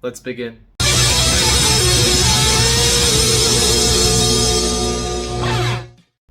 Let's begin.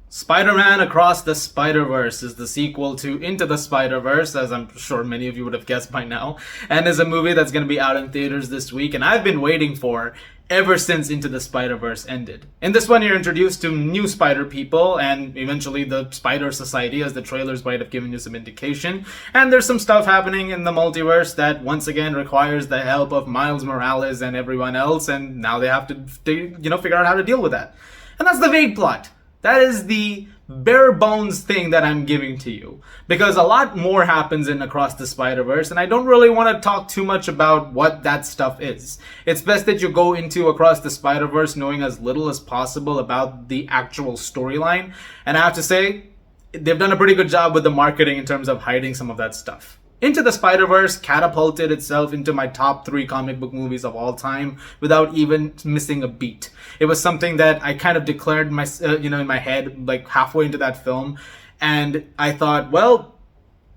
Spider-Man Across the Spider-Verse is the sequel to Into the Spider-Verse, as I'm sure many of you would have guessed by now, and is a movie that's going to be out in theaters this week, and I've been waiting for ever since Into the Spider-Verse ended. In this one, you're introduced to new Spider people, and eventually the Spider Society, as the trailers might have given you some indication, and there's some stuff happening in the multiverse that once again requires the help of Miles Morales and everyone else, and now they have to figure out how to deal with that. And that's the vague plot. That is the bare bones thing that I'm giving to you. Because a lot more happens in Across the Spider-Verse, and I don't really want to talk too much about what that stuff is. It's best that you go into Across the Spider-Verse knowing as little as possible about the actual storyline. And I have to say, they've done a pretty good job with the marketing in terms of hiding some of that stuff. Into the Spider-Verse catapulted itself into my top 3 comic book movies of all time without even missing a beat. It was something that I kind of declared in my head like halfway into that film, and I thought, well,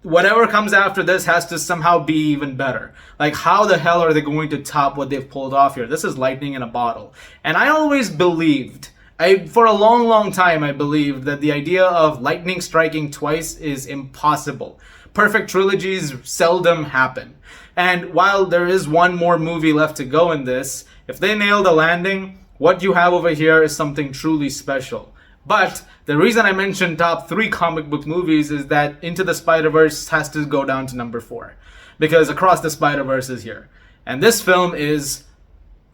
whatever comes after this has to somehow be even better. Like, how the hell are they going to top what they've pulled off here? This is lightning in a bottle. And I always believed, for a long, long time, I believed that the idea of lightning striking twice is impossible. Perfect trilogies seldom happen. And while there is one more movie left to go in this, if they nail the landing, what you have over here is something truly special. But the reason I mentioned top 3 comic book movies is that Into the Spider-Verse has to go down to number 4. Because Across the Spider-Verse is here. And this film is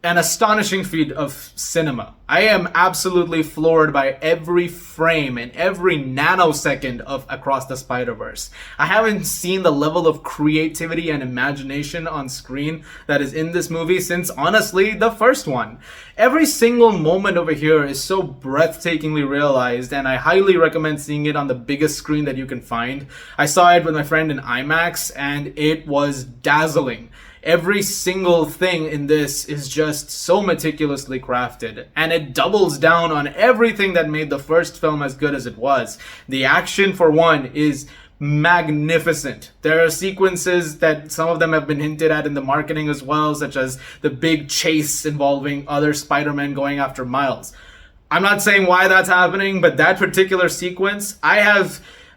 an astonishing feat of cinema. I am absolutely floored by every frame and every nanosecond of Across the Spider-Verse. I haven't seen the level of creativity and imagination on screen that is in this movie since, honestly, the first one. Every single moment over here is so breathtakingly realized, and I highly recommend seeing it on the biggest screen that you can find. I saw it with my friend in IMAX, and it was dazzling. Every single thing in this is just so meticulously crafted, and it doubles down on everything that made the first film as good as it was. The action, for one, is magnificent. There are sequences that some of them have been hinted at in the marketing as well, such as the big chase involving other Spider-Men going after Miles. I'm not saying why that's happening, but that particular sequence, I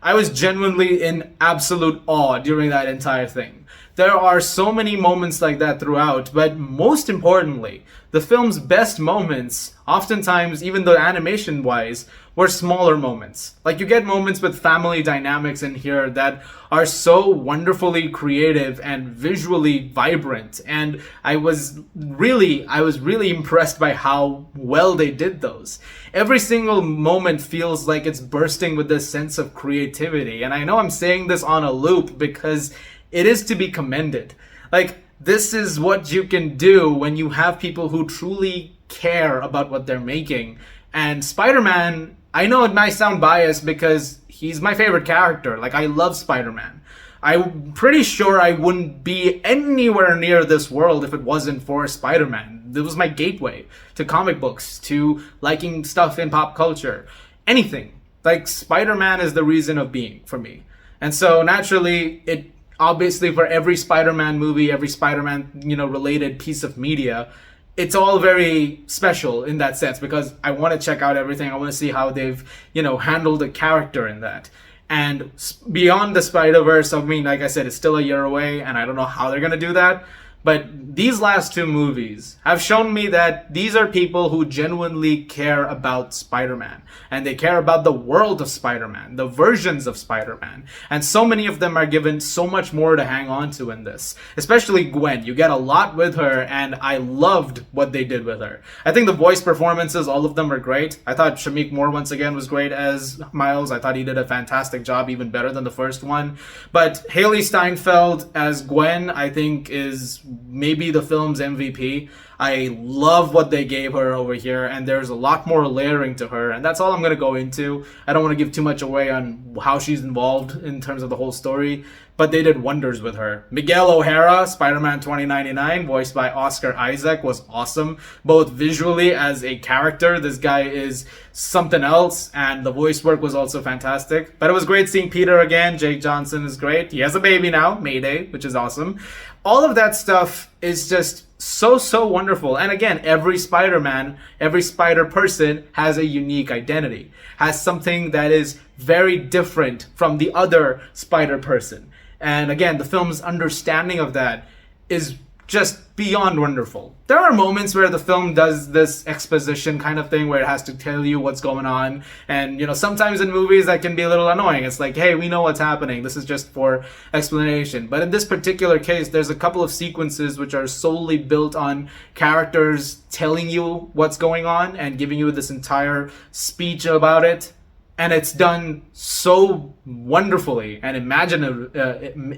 was genuinely in absolute awe during that entire thing. There are so many moments like that throughout, but most importantly, the film's best moments, oftentimes, even though animation-wise, were smaller moments. Like, you get moments with family dynamics in here that are so wonderfully creative and visually vibrant, and I was really impressed by how well they did those. Every single moment feels like it's bursting with this sense of creativity, and I know I'm saying this on a loop because it is to be commended. Like, this is what you can do when you have people who truly care about what they're making. And Spider-Man, I know it might sound biased because he's my favorite character. Like, I love Spider-Man. I'm pretty sure I wouldn't be anywhere near this world if it wasn't for Spider-Man. It was my gateway to comic books, to liking stuff in pop culture. Anything. Like, Spider-Man is the reason of being for me. And so, naturally, obviously, for every Spider-Man movie, every Spider-Man, related piece of media, it's all very special in that sense because I want to check out everything. I want to see how they've, handled the character in that. And beyond the Spider-Verse, I mean, like I said, it's still a year away, and I don't know how they're going to do that. But these last 2 movies have shown me that these are people who genuinely care about Spider-Man. And they care about the world of Spider-Man, the versions of Spider-Man. And so many of them are given so much more to hang on to in this. Especially Gwen. You get a lot with her, and I loved what they did with her. I think the voice performances, all of them are great. I thought Shamik Moore once again was great as Miles. I thought he did a fantastic job, even better than the first one. But Haley Steinfeld as Gwen, I think, is maybe the film's MVP. I love what they gave her over here, and there's a lot more layering to her, and that's all I'm going to go into. I don't want to give too much away on how she's involved in terms of the whole story, but they did wonders with her. Miguel O'Hara, Spider-Man 2099, voiced by Oscar Isaac, was awesome, both visually as a character. This guy is something else, and the voice work was also fantastic. But it was great seeing Peter again. Jake Johnson is great. He has a baby now, Mayday, which is awesome. All of that stuff is just so wonderful. And again, every Spider-Man, every Spider-Person has a unique identity, has something that is very different from the other Spider-Person. And again, the film's understanding of that is just beyond wonderful. There are moments where the film does this exposition kind of thing where it has to tell you what's going on. And, you know, sometimes in movies that can be a little annoying. It's like, hey, we know what's happening. This is just for explanation. But in this particular case, there's a couple of sequences which are solely built on characters telling you what's going on and giving you this entire speech about it. And it's done so wonderfully and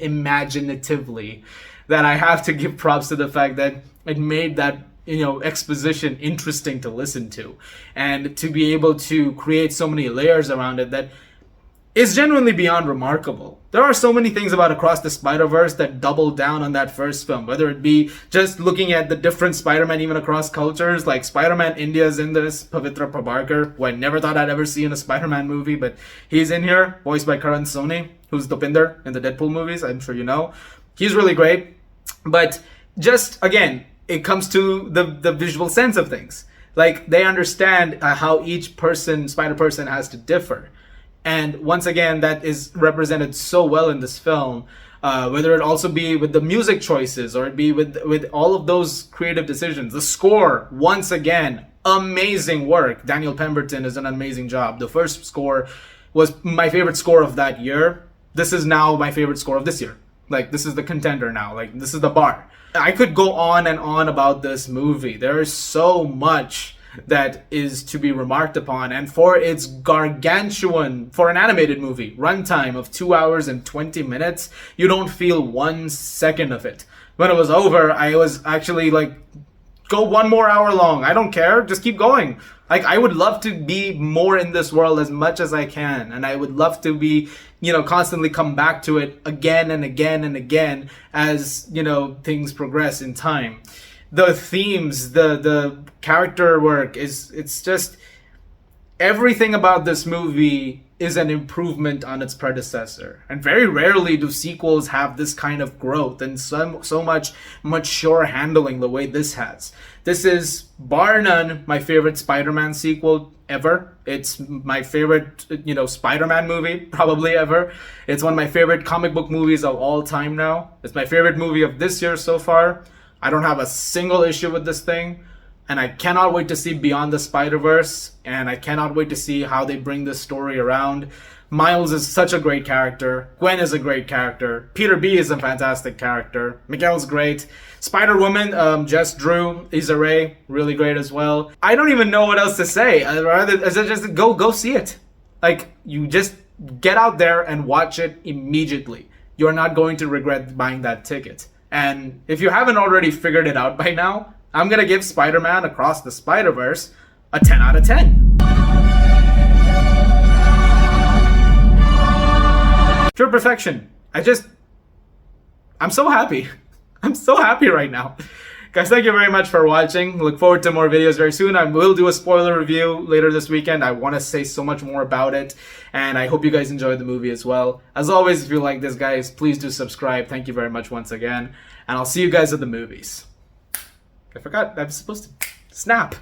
imaginatively that I have to give props to the fact that it made that, you know, exposition interesting to listen to, and to be able to create so many layers around it that is genuinely beyond remarkable. There are so many things about Across the Spider-Verse that double down on that first film, whether it be just looking at the different Spider-Man even across cultures, like Spider-Man India's in this, Pavitra Prabhakar, who I never thought I'd ever see in a Spider-Man movie, but he's in here, voiced by Karan Soni, who's Dopinder in the Deadpool movies, I'm sure you know. He's really great. But just, again, it comes to the visual sense of things. Like, they understand how each person, Spider-Person, has to differ. And once again, that is represented so well in this film, whether it also be with the music choices or it be with all of those creative decisions. The score, once again, amazing work. Daniel Pemberton is an amazing job. The first score was my favorite score of that year. This is now my favorite score of this year. Like, this is the contender now. Like, this is the bar. I could go on and on about this movie. There is so much that is to be remarked upon. And for its gargantuan, for an animated movie, runtime of 2 hours and 20 minutes, you don't feel 1 second of it. When it was over, I was actually like, go 1 more hour long. I don't care. Just keep going. Like, I would love to be more in this world as much as I can. And I would love to be, you know, constantly come back to it again and again and again as, you know, things progress in time. The themes, the character work it's just everything about this movie is an improvement on its predecessor. And very rarely do sequels have this kind of growth and so much mature handling the way this has. This is, bar none, my favorite Spider-Man sequel ever. It's my favorite, you know, Spider-Man movie probably ever. It's one of my favorite comic book movies of all time now. It's my favorite movie of this year so far. I don't have a single issue with this thing. And I cannot wait to see Beyond the Spider-Verse, and I cannot wait to see how they bring this story around. Miles is such a great character. Gwen is a great character. Peter B is a fantastic character. Miguel's great. Spider-Woman, Jess Drew, Issa Rae, really great as well. I don't even know what else to say. I'd rather just go see it. Like, you just get out there and watch it immediately. You're not going to regret buying that ticket. And if you haven't already figured it out by now, I'm going to give Spider-Man Across the Spider-Verse a 10 out of 10. Pure perfection. I'm so happy. I'm so happy right now. Guys, thank you very much for watching. Look forward to more videos very soon. I will do a spoiler review later this weekend. I want to say so much more about it. And I hope you guys enjoyed the movie as well. As always, if you like this, guys, please do subscribe. Thank you very much once again. And I'll see you guys at the movies. I forgot I was supposed to snap.